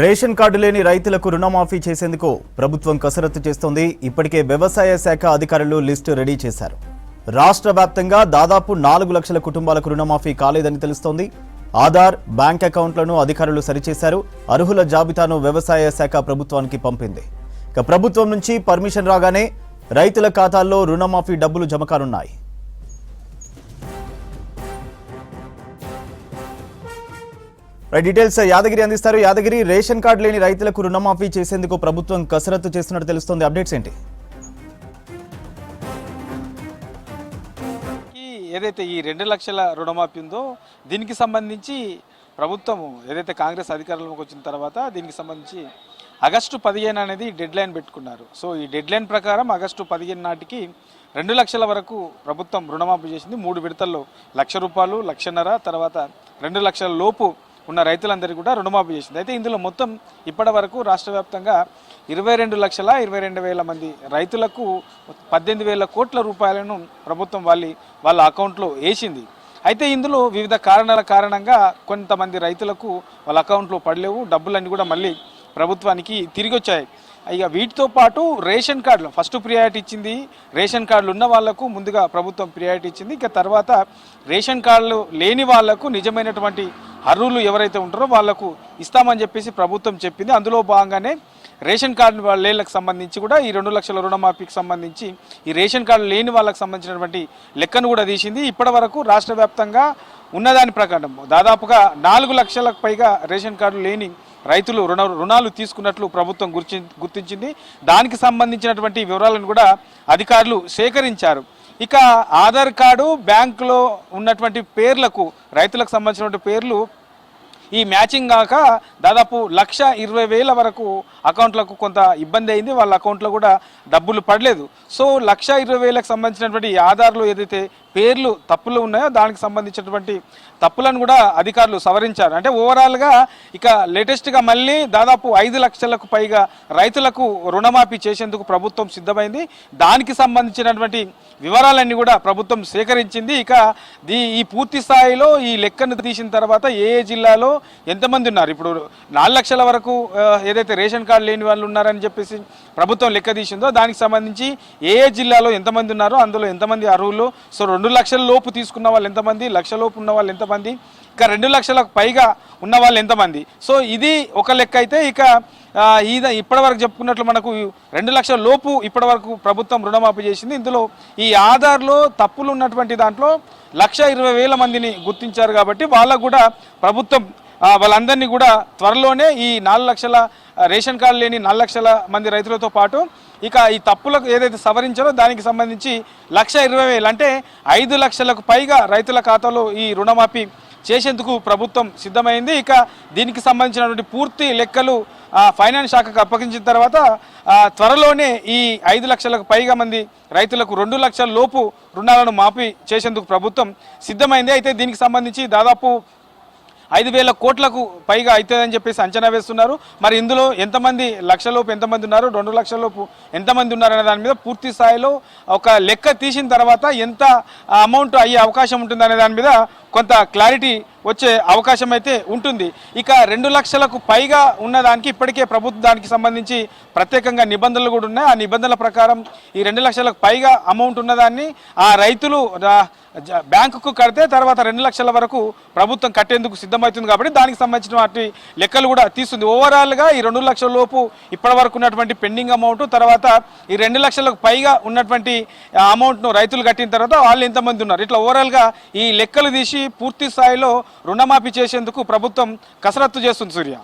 Ration card లేని రైతులకు రుణమాఫీ చేసేందుకు ప్రభుత్వం కసరత్తు చేస్తోంది. ఇప్పటికే వ్యవసాయ శాఖ అధికారులు లిస్టు రెడీ చేశారు. రాష్ట్ర వ్యాప్తంగా దాదాపు 4 లక్షల కుటుంబాలకు రుణమాఫీ కాలేదని తెలుస్తోంది. ఆధార్, బ్యాంక్ అకౌంట్లను అధికారులు సరిచేశారు. అర్హుల జాబితాను వ్యవసాయ శాఖ ప్రభుత్వానికి పంపింది. ఇక ప్రభుత్వం నుంచి పర్మిషన్ రాగానే రైతుల ఖాతాల్లో రుణమాఫీ డబ్బులు జమ కానున్నాయి. డీటెయిల్స్ యాదగిరి అందిస్తారు. యాదగిరి, రేషన్ కార్డు లేని రైతులకు రుణమాఫీ చేసేందుకు ప్రభుత్వం కసరత్తు చేస్తున్నట్టు తెలుస్తోంది. అప్డేట్స్ ఏంటి? ఏదైతే ఈ 2 లక్షల రుణమాఫీ ఉందో దీనికి సంబంధించి ప్రభుత్వం ఏదైతే కాంగ్రెస్ అధికారంలోకి వచ్చిన తర్వాత దీనికి సంబంధించి ఆగస్టు 15 అనేది డెడ్ లైన్ పెట్టుకున్నారు. సో ఈ డెడ్ లైన్ ప్రకారం ఆగస్టు 15 నాటికి 2 లక్షల వరకు ప్రభుత్వం రుణమాఫీ చేసింది. 3 విడతల్లో ₹1,00,000, ₹1,50,000, తర్వాత 2 లక్షల లోపు ఉన్న రైతులందరికీ కూడా రుణమాఫీ చేసింది. అయితే ఇందులో మొత్తం ఇప్పటి వరకు రాష్ట్ర వ్యాప్తంగా 22,22,000 మంది రైతులకు 18,000 కోట్ల రూపాయలను ప్రభుత్వం వాళ్ళ అకౌంట్లో వేసింది. అయితే ఇందులో వివిధ కారణాల కారణంగా కొంతమంది రైతులకు వాళ్ళ అకౌంట్లో పడలేవు, డబ్బులన్నీ కూడా మళ్ళీ ప్రభుత్వానికి తిరిగి వచ్చాయి. ఇక వీటితో పాటు రేషన్ కార్డులు ఫస్ట్ ప్రియారిటీ ఇచ్చింది. రేషన్ కార్డులు ఉన్న వాళ్లకు ముందుగా ప్రభుత్వం ప్రియారిటీ ఇచ్చింది. ఇక తర్వాత రేషన్ కార్డులు లేని వాళ్లకు నిజమైనటువంటి అర్హులు ఎవరైతే ఉంటారో వాళ్లకు ఇస్తామని చెప్పేసి ప్రభుత్వం చెప్పింది. అందులో భాగంగానే రేషన్ కార్డు లేళ్లకు సంబంధించి కూడా ఈ 2 లక్షల రుణమాఫీకి సంబంధించి ఈ రేషన్ కార్డు లేని వాళ్ళకి సంబంధించినటువంటి లెక్కను కూడా తీసింది. ఇప్పటి వరకు రాష్ట్ర వ్యాప్తంగా ఉన్నదాని ప్రకారం దాదాపుగా 4 లక్షలకు పైగా రేషన్ కార్డు లేని రైతులు రుణాలు తీసుకున్నట్లు ప్రభుత్వం గుర్తించింది. దానికి సంబంధించినటువంటి వివరాలను కూడా అధికారులు సేకరించారు. ఇక ఆధార్ కార్డు, బ్యాంకులో ఉన్నటువంటి పేర్లకు రైతులకు సంబంధించినటువంటి పేర్లు ఈ మ్యాచింగ్ కాక దాదాపు 1,20,000 వరకు అకౌంట్లకు కొంత ఇబ్బంది అయింది. వాళ్ళ అకౌంట్లో కూడా డబ్బులు పడలేదు. సో 1,20,000కి సంబంధించినటువంటి ఆధార్లో ఏదైతే పేర్లు తప్పులు ఉన్నాయో దానికి సంబంధించినటువంటి తప్పులను కూడా అధికారులు సవరించారు. అంటే ఓవరాల్గా ఇక లేటెస్ట్గా మళ్ళీ దాదాపు 5 లక్షలకు పైగా రైతులకు రుణమాఫీ చేసేందుకు ప్రభుత్వం సిద్ధమైంది. దానికి సంబంధించినటువంటి వివరాలన్నీ కూడా ప్రభుత్వం సేకరించింది. ఇక ఈ పూర్తి స్థాయిలో ఈ లెక్కను తీసిన తర్వాత ఏ జిల్లాలో ఎంతమంది ఉన్నారు, ఇప్పుడు 4 లక్షల వరకు ఏదైతే రేషన్ కార్డు లేని వాళ్ళు ఉన్నారని చెప్పేసి ప్రభుత్వం లెక్క తీసిందో దానికి సంబంధించి ఏ జిల్లాలో ఎంతమంది ఉన్నారో అందులో ఎంతమంది అర్హులు, సో 2 లక్షల లోపు తీసుకున్న వాళ్ళు ఎంతమంది, 1,00,000 లోపు ఉన్న వాళ్ళు ఎంతమంది, ఇక 2 లక్షలకు పైగా ఉన్న వాళ్ళు ఎంతమంది. సో ఇది ఒక లెక్క అయితే ఇక ఇప్పటివరకు చెప్పుకున్నట్లు మనకు 2 లక్షల లోపు ఇప్పటివరకు ప్రభుత్వం రుణమాఫీ చేసింది. ఇందులో ఈ ఆధార్లో తప్పులు ఉన్నటువంటి దాంట్లో 1,20,000 మందిని గుర్తించారు. కాబట్టి వాళ్ళకు కూడా ప్రభుత్వం వాళ్ళందరినీ కూడా త్వరలోనే ఈ 4 లక్షల రేషన్ కార్డు లేని 4 లక్షల మంది రైతులతో పాటు ఇక ఈ తప్పులకు ఏదైతే సవరించారో దానికి సంబంధించి 1,20,000 అంటే 5 లక్షలకు పైగా రైతుల ఖాతాలో ఈ రుణమాఫీ చేసేందుకు ప్రభుత్వం సిద్ధమైంది. ఇక దీనికి సంబంధించినటువంటి పూర్తి లెక్కలు ఫైనాన్స్ శాఖకు అప్పగించిన తర్వాత త్వరలోనే ఈ 5 లక్షలకు పైగా మంది రైతులకు 2 లక్షల లోపు రుణాలను మాఫీ చేసేందుకు ప్రభుత్వం సిద్ధమైంది. అయితే దీనికి సంబంధించి దాదాపు 5,000 కోట్లకు పైగా అవుతుందని చెప్పేసి అంచనా వేస్తున్నారు. మరి ఇందులో ఎంతమంది 1,00,000 లోపు ఎంతమంది ఉన్నారు, 2 లక్షల లోపు ఎంతమంది ఉన్నారనే దాని మీద పూర్తి స్థాయిలో ఒక లెక్క తీసిన తర్వాత ఎంత అమౌంట్ అయ్యే అవకాశం ఉంటుందనే దాని మీద కొంత క్లారిటీ వచ్చే అవకాశం అయితే ఉంటుంది. ఇక 2 లక్షలకు పైగా ఉన్నదానికి ఇప్పటికే ప్రభుత్వం దానికి సంబంధించి ప్రత్యేకంగా నిబంధనలు కూడా ఉన్నాయి. ఆ నిబంధనల ప్రకారం ఈ 2 లక్షలకు పైగా అమౌంట్ ఉన్నదాన్ని ఆ రైతులు బ్యాంకుకు కడితే తర్వాత 2 లక్షల వరకు ప్రభుత్వం కట్టేందుకు సిద్ధమవుతుంది. కాబట్టి దానికి సంబంధించిన వాటి లెక్కలు కూడా తీస్తుంది. ఓవరాల్గా ఈ 2 లక్షల లోపు ఇప్పటి వరకు ఉన్నటువంటి పెండింగ్ అమౌంట్, తర్వాత ఈ 2 లక్షలకు పైగా ఉన్నటువంటి అమౌంట్ను రైతులు కట్టిన తర్వాత వాళ్ళు ఎంతమంది ఉన్నారు, ఇట్లా ఓవరాల్గా ఈ లెక్కలు తీసి పూర్తి స్థాయిలో రుణమాఫీ చేసేందుకు ప్రభుత్వం కసరత్తు చేస్తుంది. సూర్య.